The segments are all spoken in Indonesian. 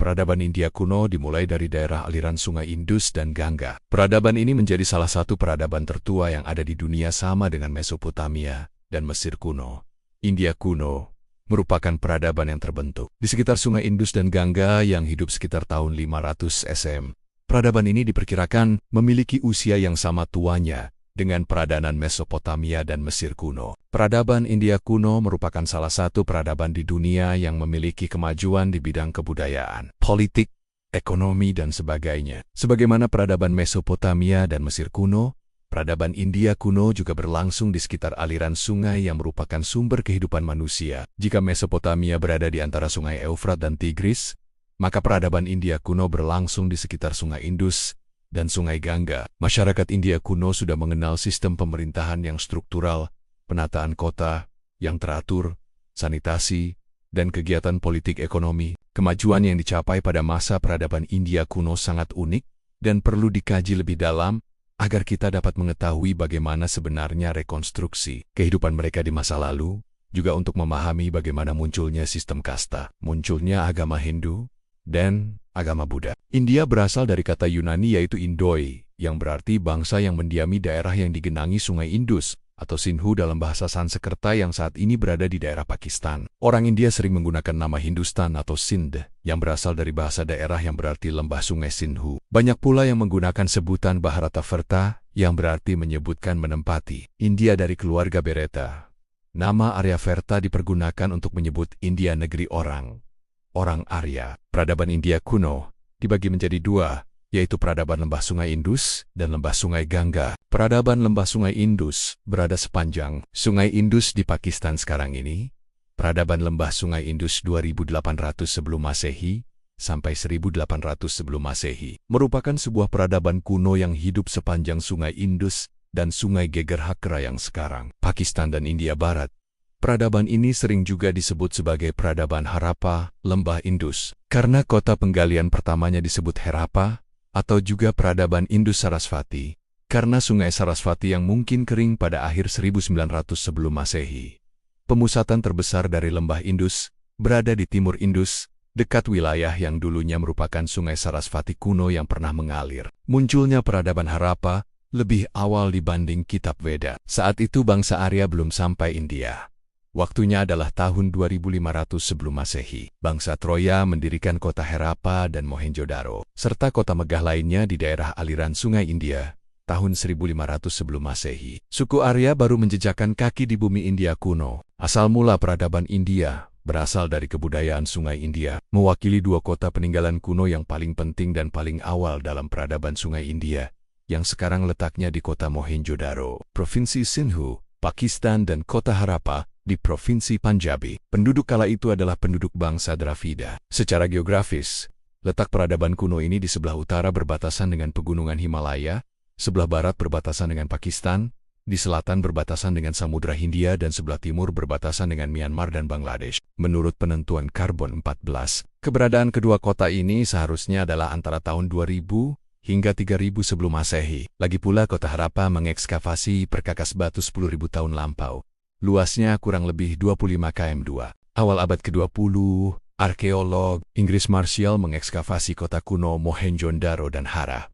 Peradaban India kuno dimulai dari daerah aliran sungai Indus dan Gangga. Peradaban ini menjadi salah satu peradaban tertua yang ada di dunia sama dengan Mesopotamia dan Mesir kuno. India kuno merupakan peradaban yang terbentuk di sekitar sungai Indus dan Gangga yang hidup sekitar tahun 500 SM. Peradaban ini diperkirakan memiliki usia yang sama tuanya dengan peradaban Mesopotamia dan Mesir kuno. Peradaban India kuno merupakan salah satu peradaban di dunia yang memiliki kemajuan di bidang kebudayaan, politik, ekonomi, dan sebagainya. Sebagaimana peradaban Mesopotamia dan Mesir kuno, peradaban India kuno juga berlangsung di sekitar aliran sungai yang merupakan sumber kehidupan manusia. Jika Mesopotamia berada di antara sungai Eufrat dan Tigris, maka peradaban India kuno berlangsung di sekitar sungai Indus dan sungai Gangga. Masyarakat India kuno sudah mengenal sistem pemerintahan yang struktural, penataan kota yang teratur, sanitasi, dan kegiatan politik ekonomi. Kemajuan yang dicapai pada masa peradaban India kuno sangat unik dan perlu dikaji lebih dalam agar kita dapat mengetahui bagaimana sebenarnya rekonstruksi kehidupan mereka di masa lalu, juga untuk memahami bagaimana munculnya sistem kasta, munculnya agama Hindu, dan agama Buddha. India berasal dari kata Yunani yaitu Indoi, yang berarti bangsa yang mendiami daerah yang digenangi sungai Indus, atau Sindhu dalam bahasa Sanskerta yang saat ini berada di daerah Pakistan. Orang India sering menggunakan nama Hindustan atau Sindh, yang berasal dari bahasa daerah yang berarti lembah sungai Sindhu. Banyak pula yang menggunakan sebutan Bharatavarta, yang berarti menyebutkan menempati. India dari keluarga Beretta. Nama Aryavarta dipergunakan untuk menyebut India negeri orang Arya. Peradaban India kuno dibagi menjadi dua, yaitu peradaban lembah sungai Indus dan lembah sungai Gangga. Peradaban lembah sungai Indus berada sepanjang sungai Indus di Pakistan sekarang ini. Peradaban lembah sungai Indus 2800 sebelum Masehi sampai 1800 sebelum Masehi merupakan sebuah peradaban kuno yang hidup sepanjang sungai Indus dan sungai Geger-Hakra yang sekarang Pakistan dan India Barat. Peradaban ini sering juga disebut sebagai peradaban Harappa, lembah Indus, karena kota penggalian pertamanya disebut Harappa, atau juga peradaban Indus-Sarasvati, karena sungai Sarasvati yang mungkin kering pada akhir 1900 sebelum Masehi. Pemusatan terbesar dari lembah Indus berada di timur Indus, dekat wilayah yang dulunya merupakan sungai Sarasvati kuno yang pernah mengalir. Munculnya peradaban Harappa lebih awal dibanding kitab Veda. Saat itu bangsa Arya belum sampai India. Waktunya adalah tahun 2500 sebelum Masehi. Bangsa Troya mendirikan kota Harappa dan Mohenjo-daro, serta kota megah lainnya di daerah aliran sungai India, tahun 1500 sebelum Masehi. Suku Arya baru menjejakkan kaki di bumi India kuno. Asal mula peradaban India berasal dari kebudayaan sungai India, mewakili dua kota peninggalan kuno yang paling penting dan paling awal dalam peradaban sungai India, yang sekarang letaknya di kota Mohenjo-daro, Provinsi Sindhu, Pakistan, dan kota Harappa di Provinsi Panjabi. Penduduk kala itu adalah penduduk bangsa Dravida. Secara geografis, letak peradaban kuno ini di sebelah utara berbatasan dengan pegunungan Himalaya, sebelah barat berbatasan dengan Pakistan, di selatan berbatasan dengan Samudra Hindia, dan sebelah timur berbatasan dengan Myanmar dan Bangladesh. Menurut penentuan Karbon 14, keberadaan kedua kota ini seharusnya adalah antara tahun 2000 hingga 3000 sebelum Masehi. Lagi pula kota Harappa mengekskavasi perkakas batu 10.000 tahun lampau. Luasnya kurang lebih 25 km2. Awal abad ke-20, arkeolog Inggris Marshall mengekskavasi kota kuno Mohenjo-daro dan Hara.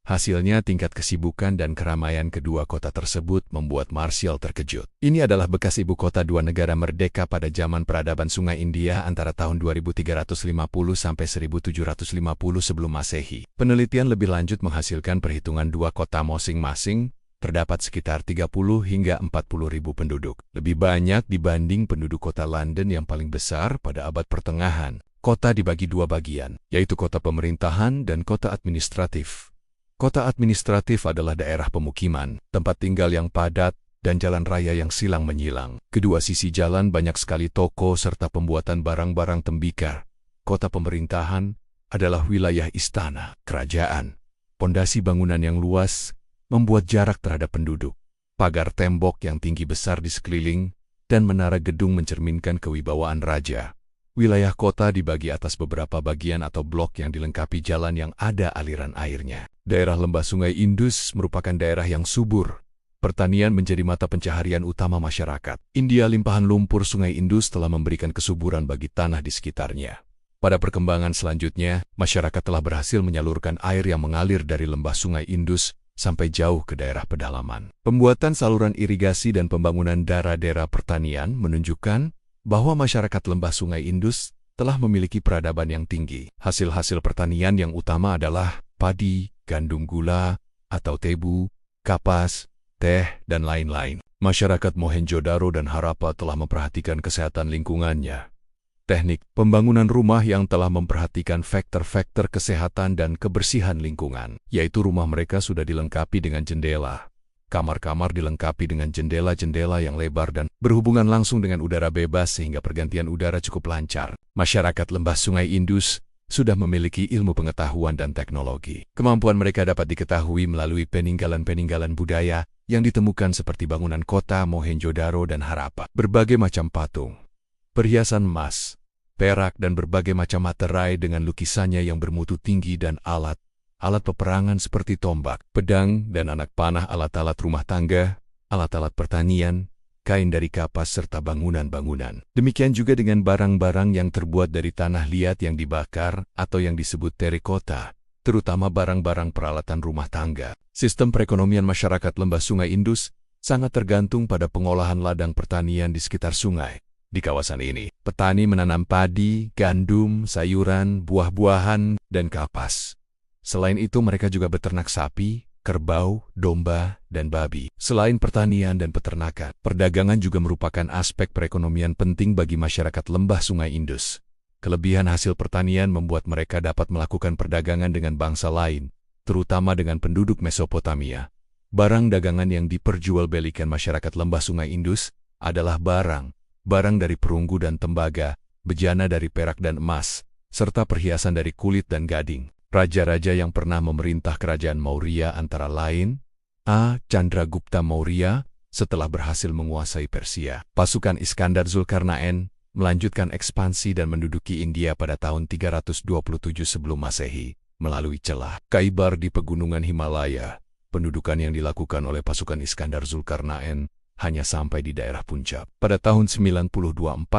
Hasilnya tingkat kesibukan dan keramaian kedua kota tersebut membuat Marshall terkejut. Ini adalah bekas ibu kota dua negara merdeka pada zaman peradaban sungai India antara tahun 2350 sampai 1750 sebelum Masehi. Penelitian lebih lanjut menghasilkan perhitungan dua kota masing-masing. Terdapat sekitar 30 hingga 40 ribu penduduk. Lebih banyak dibanding penduduk kota London yang paling besar pada abad pertengahan. Kota dibagi dua bagian, yaitu kota pemerintahan dan kota administratif. Kota administratif adalah daerah pemukiman, tempat tinggal yang padat, dan jalan raya yang silang menyilang. Kedua sisi jalan banyak sekali toko serta pembuatan barang-barang tembikar. Kota pemerintahan adalah wilayah istana, kerajaan. Pondasi bangunan yang luas membuat jarak terhadap penduduk, pagar tembok yang tinggi besar di sekeliling, dan menara gedung mencerminkan kewibawaan raja. Wilayah kota dibagi atas beberapa bagian atau blok yang dilengkapi jalan yang ada aliran airnya. Daerah lembah sungai Indus merupakan daerah yang subur. Pertanian menjadi mata pencaharian utama masyarakat. India limpahan lumpur sungai Indus telah memberikan kesuburan bagi tanah di sekitarnya. Pada perkembangan selanjutnya, masyarakat telah berhasil menyalurkan air yang mengalir dari lembah Sungai Indus sampai jauh ke daerah pedalaman. Pembuatan saluran irigasi dan pembangunan daerah-daerah pertanian menunjukkan bahwa masyarakat lembah Sungai Indus telah memiliki peradaban yang tinggi. Hasil-hasil pertanian yang utama adalah padi, gandum gula atau tebu, kapas, teh, dan lain-lain. Masyarakat Mohenjo-daro dan Harappa telah memperhatikan kesehatan lingkungannya. Teknik pembangunan rumah yang telah memperhatikan faktor-faktor kesehatan dan kebersihan lingkungan, yaitu rumah mereka sudah dilengkapi dengan jendela. Kamar-kamar dilengkapi dengan jendela-jendela yang lebar dan berhubungan langsung dengan udara bebas sehingga pergantian udara cukup lancar. Masyarakat lembah Sungai Indus sudah memiliki ilmu pengetahuan dan teknologi. Kemampuan mereka dapat diketahui melalui peninggalan-peninggalan budaya yang ditemukan seperti bangunan kota Mohenjo-daro dan Harappa. Berbagai macam patung, perhiasan emas, perak, dan berbagai macam materai dengan lukisannya yang bermutu tinggi dan alat peperangan seperti tombak, pedang, dan anak panah, alat-alat rumah tangga, alat-alat pertanian, kain dari kapas, serta bangunan-bangunan. Demikian juga dengan barang-barang yang terbuat dari tanah liat yang dibakar atau yang disebut terakota, terutama barang-barang peralatan rumah tangga. Sistem perekonomian masyarakat lembah Sungai Indus sangat tergantung pada pengolahan ladang pertanian di sekitar sungai. Di kawasan ini, petani menanam padi, gandum, sayuran, buah-buahan, dan kapas. Selain itu, mereka juga beternak sapi, kerbau, domba, dan babi. Selain pertanian dan peternakan, perdagangan juga merupakan aspek perekonomian penting bagi masyarakat lembah Sungai Indus. Kelebihan hasil pertanian membuat mereka dapat melakukan perdagangan dengan bangsa lain, terutama dengan penduduk Mesopotamia. Barang dagangan yang diperjualbelikan masyarakat lembah Sungai Indus adalah barang dari perunggu dan tembaga, bejana dari perak dan emas, serta perhiasan dari kulit dan gading. Raja-raja yang pernah memerintah kerajaan Maurya antara lain A. Chandragupta Maurya setelah berhasil menguasai Persia. Pasukan Iskandar Zulkarnain melanjutkan ekspansi dan menduduki India pada tahun 327 sebelum Masehi melalui celah Khaybar di pegunungan Himalaya. Pendudukan yang dilakukan oleh pasukan Iskandar Zulkarnain hanya sampai di daerah Punjab. Pada tahun 924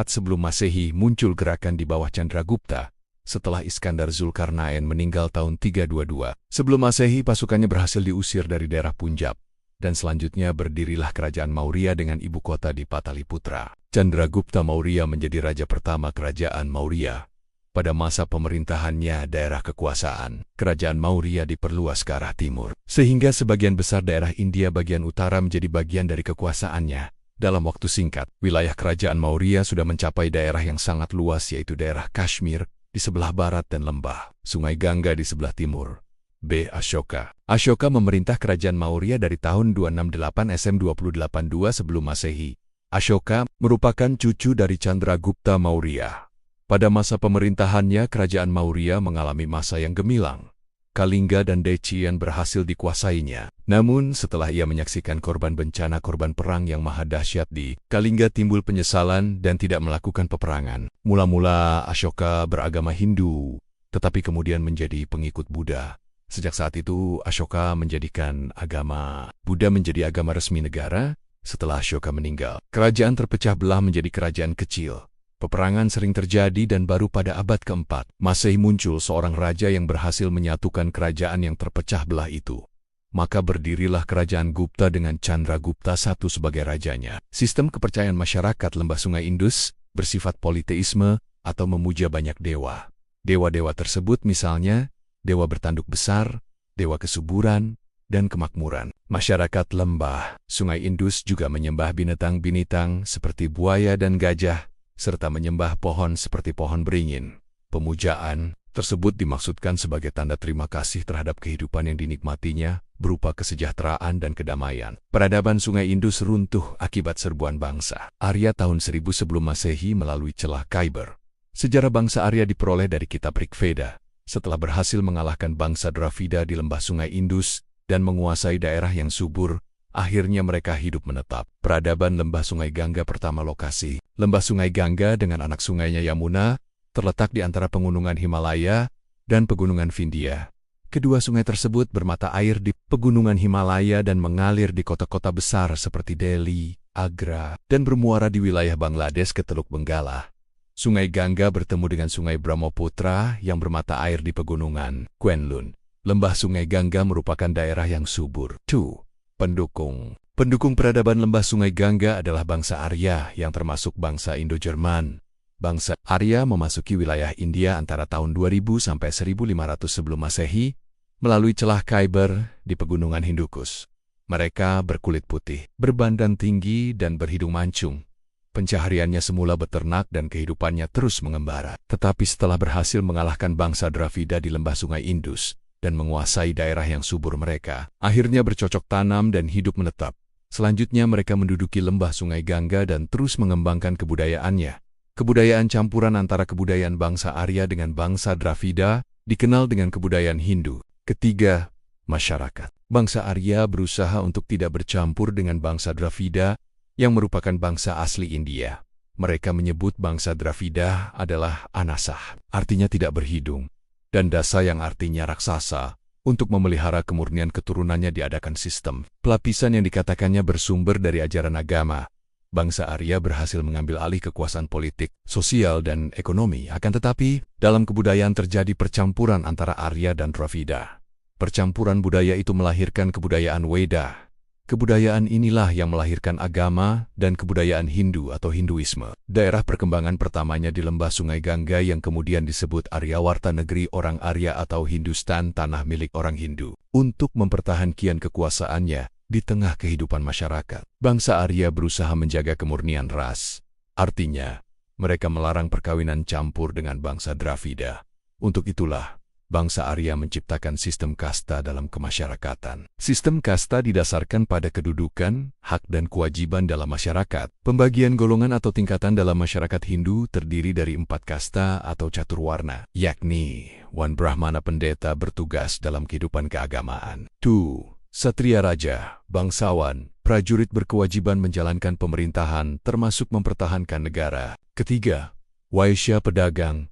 sebelum Masehi muncul gerakan di bawah Chandragupta setelah Iskandar Zulkarnain meninggal tahun 322. Sebelum Masehi, pasukannya berhasil diusir dari daerah Punjab, dan selanjutnya berdirilah kerajaan Maurya dengan ibu kota di Pataliputra. Chandragupta Maurya menjadi raja pertama kerajaan Maurya. Pada masa pemerintahannya daerah kekuasaan, kerajaan Maurya diperluas ke arah timur, sehingga sebagian besar daerah India bagian utara menjadi bagian dari kekuasaannya. Dalam waktu singkat, wilayah kerajaan Maurya sudah mencapai daerah yang sangat luas, yaitu daerah Kashmir di sebelah barat dan lembah Sungai Gangga di sebelah timur. B. Ashoka. Ashoka memerintah kerajaan Maurya dari tahun 268 SM 282 sebelum Masehi. Ashoka merupakan cucu dari Chandragupta Maurya. Pada masa pemerintahannya, kerajaan Maurya mengalami masa yang gemilang. Kalingga dan Decian berhasil dikuasainya. Namun, setelah ia menyaksikan korban bencana perang yang maha dahsyat di Kalingga, timbul penyesalan dan tidak melakukan peperangan. Mula-mula Ashoka beragama Hindu, tetapi kemudian menjadi pengikut Buddha. Sejak saat itu, Ashoka menjadikan agama Buddha menjadi agama resmi negara. Setelah Ashoka meninggal, kerajaan terpecah belah menjadi kerajaan kecil. Peperangan sering terjadi dan baru pada abad keempat, Masehi muncul seorang raja yang berhasil menyatukan kerajaan yang terpecah belah itu. Maka berdirilah kerajaan Gupta dengan Chandragupta I sebagai rajanya. Sistem kepercayaan masyarakat lembah Sungai Indus bersifat politeisme atau memuja banyak dewa. Dewa-dewa tersebut misalnya, dewa bertanduk besar, dewa kesuburan, dan kemakmuran. Masyarakat lembah Sungai Indus juga menyembah binatang-binatang seperti buaya dan gajah, serta menyembah pohon seperti pohon beringin. Pemujaan tersebut dimaksudkan sebagai tanda terima kasih terhadap kehidupan yang dinikmatinya, berupa kesejahteraan dan kedamaian. Peradaban Sungai Indus runtuh akibat serbuan bangsa Arya tahun 1000 sebelum Masehi melalui celah Khaybar. Sejarah bangsa Arya diperoleh dari kitab Rigveda. Setelah berhasil mengalahkan bangsa Dravida di lembah Sungai Indus dan menguasai daerah yang subur, akhirnya mereka hidup menetap. Peradaban lembah Sungai Gangga pertama lokasi. Lembah Sungai Gangga dengan anak sungainya Yamuna terletak di antara pegunungan Himalaya dan pegunungan Vindhya. Kedua sungai tersebut bermata air di pegunungan Himalaya dan mengalir di kota-kota besar seperti Delhi, Agra, dan bermuara di wilayah Bangladesh ke Teluk Benggala. Sungai Gangga bertemu dengan Sungai Brahmaputra yang bermata air di pegunungan Kwenlun. Lembah Sungai Gangga merupakan daerah yang subur. 2. Pendukung. Pendukung peradaban lembah Sungai Gangga adalah bangsa Arya yang termasuk bangsa Indo-Jerman. Bangsa Arya memasuki wilayah India antara tahun 2000 sampai 1500 sebelum Masehi melalui celah Khyber di pegunungan Hindukush. Mereka berkulit putih, berbadan tinggi dan berhidung mancung. Pencahariannya semula beternak dan kehidupannya terus mengembara. Tetapi setelah berhasil mengalahkan bangsa Dravida di lembah Sungai Indus dan menguasai daerah yang subur mereka, akhirnya bercocok tanam dan hidup menetap. Selanjutnya mereka menduduki lembah Sungai Gangga dan terus mengembangkan kebudayaannya. Kebudayaan campuran antara kebudayaan bangsa Arya dengan bangsa Dravida dikenal dengan kebudayaan Hindu. Ketiga, masyarakat. Bangsa Arya berusaha untuk tidak bercampur dengan bangsa Dravida yang merupakan bangsa asli India. Mereka menyebut bangsa Dravida adalah anasah, artinya tidak berhidung, dan dasa yang artinya raksasa. Untuk memelihara kemurnian keturunannya diadakan sistem pelapisan yang dikatakannya bersumber dari ajaran agama. Bangsa Arya berhasil mengambil alih kekuasaan politik, sosial, dan ekonomi. Akan tetapi, dalam kebudayaan terjadi percampuran antara Arya dan Dravida. Percampuran budaya itu melahirkan kebudayaan Weda. Kebudayaan inilah yang melahirkan agama dan kebudayaan Hindu atau Hinduisme. Daerah perkembangan pertamanya di lembah Sungai Gangga yang kemudian disebut Aryawarta, negeri orang Arya atau Hindustan, tanah milik orang Hindu. Untuk mempertahankan kekuasaannya di tengah kehidupan masyarakat, bangsa Arya berusaha menjaga kemurnian ras. Artinya, mereka melarang perkawinan campur dengan bangsa Dravida. Untuk itulah, bangsa Arya menciptakan sistem kasta dalam kemasyarakatan. Sistem kasta didasarkan pada kedudukan, hak dan kewajiban dalam masyarakat. Pembagian golongan atau tingkatan dalam masyarakat Hindu terdiri dari 4 kasta atau caturwarna, yakni 1. Brahmana, pendeta bertugas dalam kehidupan keagamaan. 2. Satria, raja, bangsawan, prajurit berkewajiban menjalankan pemerintahan termasuk mempertahankan negara. Ketiga, Waisya, pedagang,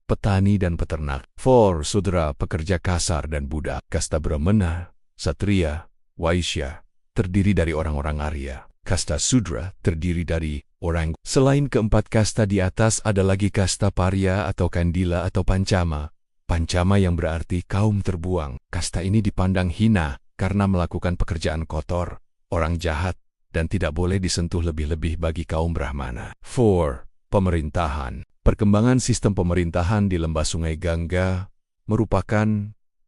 petani dan peternak. 4. Sudra, pekerja kasar dan budak. Kasta Brahmana, Satria, Waisya terdiri dari orang-orang Arya. Kasta Sudra terdiri dari orang. Selain keempat kasta di atas ada lagi kasta Parya atau Kandila atau Pancama. Pancama yang berarti kaum terbuang. Kasta ini dipandang hina karena melakukan pekerjaan kotor, orang jahat, dan tidak boleh disentuh lebih-lebih bagi kaum Brahmana. 4. Pemerintahan. Perkembangan sistem pemerintahan di lembah Sungai Gangga merupakan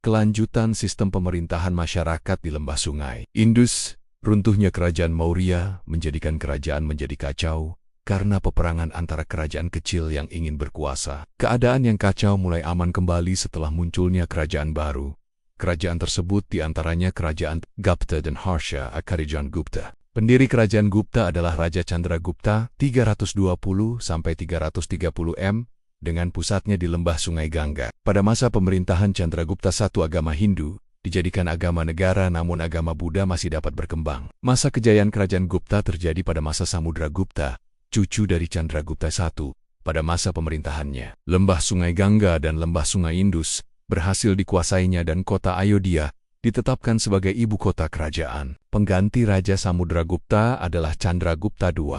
kelanjutan sistem pemerintahan masyarakat di lembah Sungai Indus. Runtuhnya kerajaan Maurya menjadikan kerajaan menjadi kacau karena peperangan antara kerajaan kecil yang ingin berkuasa. Keadaan yang kacau mulai aman kembali setelah munculnya kerajaan baru. Kerajaan tersebut diantaranya kerajaan Gupta dan Harsha Akarijan Gupta. Pendiri kerajaan Gupta adalah Raja Chandragupta 320–330 m dengan pusatnya di lembah Sungai Gangga. Pada masa pemerintahan Chandragupta I, agama Hindu dijadikan agama negara, namun agama Buddha masih dapat berkembang. Masa kejayaan kerajaan Gupta terjadi pada masa Samudragupta, cucu dari Chandragupta I, pada masa pemerintahannya. Lembah Sungai Gangga dan lembah Sungai Indus berhasil dikuasainya dan kota Ayodhya ditetapkan sebagai ibu kota kerajaan. Pengganti Raja Samudragupta adalah Chandragupta II,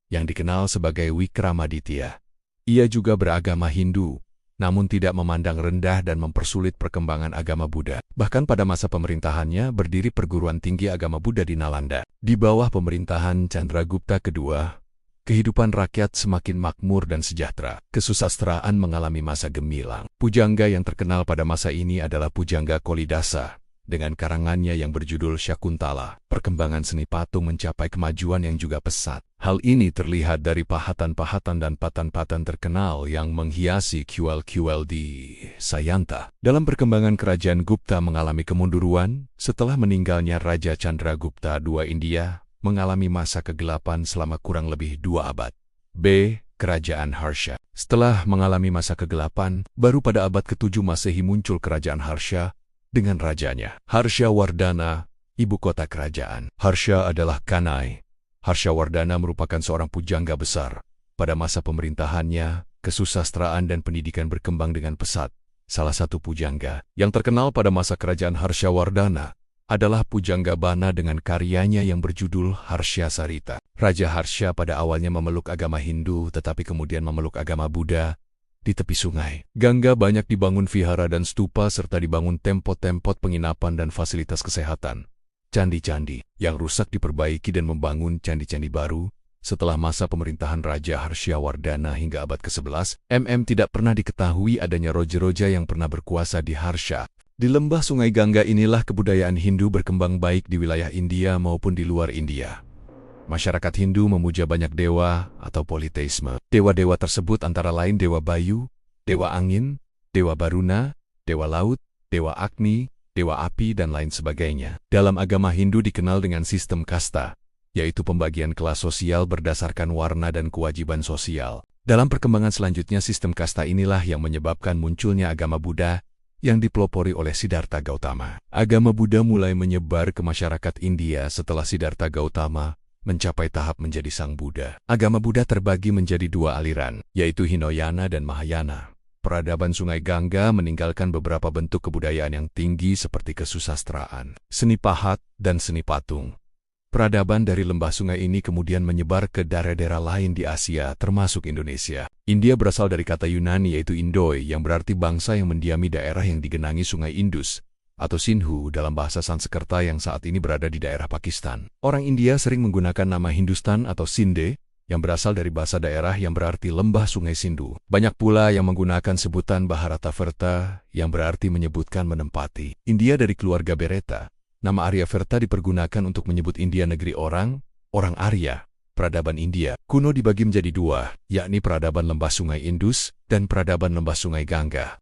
yang dikenal sebagai Wikramaditya. Ia juga beragama Hindu, namun tidak memandang rendah dan mempersulit perkembangan agama Buddha. Bahkan pada masa pemerintahannya berdiri perguruan tinggi agama Buddha di Nalanda. Di bawah pemerintahan Chandragupta II, kehidupan rakyat semakin makmur dan sejahtera. Kesusastraan mengalami masa gemilang. Pujangga yang terkenal pada masa ini adalah Pujangga Kolidasa, dengan karangannya yang berjudul Syakuntala. Perkembangan seni patung mencapai kemajuan yang juga pesat. Hal ini terlihat dari pahatan-pahatan dan patan-patan terkenal yang menghiasi kuil-kuil di Sayanta. Dalam perkembangan kerajaan Gupta mengalami kemunduran, setelah meninggalnya Raja Chandragupta II, India mengalami masa kegelapan selama kurang lebih 2 abad. B. Kerajaan Harsha. Setelah mengalami masa kegelapan, baru pada abad ke-7 Masehi muncul kerajaan Harsha dengan rajanya Harshawardhana, ibu kota kerajaan. Harsha adalah Kanai. Harshawardhana merupakan seorang pujangga besar. Pada masa pemerintahannya, kesusastraan dan pendidikan berkembang dengan pesat. Salah satu pujangga yang terkenal pada masa kerajaan Harshawardhana adalah Pujanggabana dengan karyanya yang berjudul Harsha Sarita. Raja Harsha pada awalnya memeluk agama Hindu tetapi kemudian memeluk agama Buddha di tepi sungai Gangga. Banyak dibangun vihara dan stupa serta dibangun tempat-tempat penginapan dan fasilitas kesehatan. Candi-candi yang rusak diperbaiki dan membangun candi-candi baru. Setelah masa pemerintahan Raja Harsyawardhana hingga abad ke-11, tidak pernah diketahui adanya roja-roja yang pernah berkuasa di Harsha. Di lembah sungai Gangga inilah kebudayaan Hindu berkembang baik di wilayah India maupun di luar India. Masyarakat Hindu memuja banyak dewa atau politeisme. Dewa-dewa tersebut antara lain Dewa Bayu, Dewa Angin, Dewa Baruna, Dewa Laut, Dewa Agni, Dewa Api, dan lain sebagainya. Dalam agama Hindu dikenal dengan sistem kasta, yaitu pembagian kelas sosial berdasarkan warna dan kewajiban sosial. Dalam perkembangan selanjutnya sistem kasta inilah yang menyebabkan munculnya agama Buddha yang dipelopori oleh Siddhartha Gautama. Agama Buddha mulai menyebar ke masyarakat India setelah Siddhartha Gautama mencapai tahap menjadi Sang Buddha. Agama Buddha terbagi menjadi dua aliran, yaitu Hinayana dan Mahayana. Peradaban Sungai Gangga meninggalkan beberapa bentuk kebudayaan yang tinggi seperti kesusastraan, seni pahat, dan seni patung. Peradaban dari lembah sungai ini kemudian menyebar ke daerah-daerah lain di Asia, termasuk Indonesia. India berasal dari kata Yunani yaitu Indoi, yang berarti bangsa yang mendiami daerah yang digenangi sungai Indus, atau Sindhu dalam bahasa Sanskerta yang saat ini berada di daerah Pakistan. Orang India sering menggunakan nama Hindustan atau Sinde, yang berasal dari bahasa daerah yang berarti lembah sungai Sindhu. Banyak pula yang menggunakan sebutan Bharatavarta, yang berarti menyebutkan menempati. India dari keluarga Beretta. Nama Aryavarta dipergunakan untuk menyebut India negeri orang Arya. Peradaban India kuno dibagi menjadi dua, yakni peradaban lembah sungai Indus dan peradaban lembah sungai Gangga.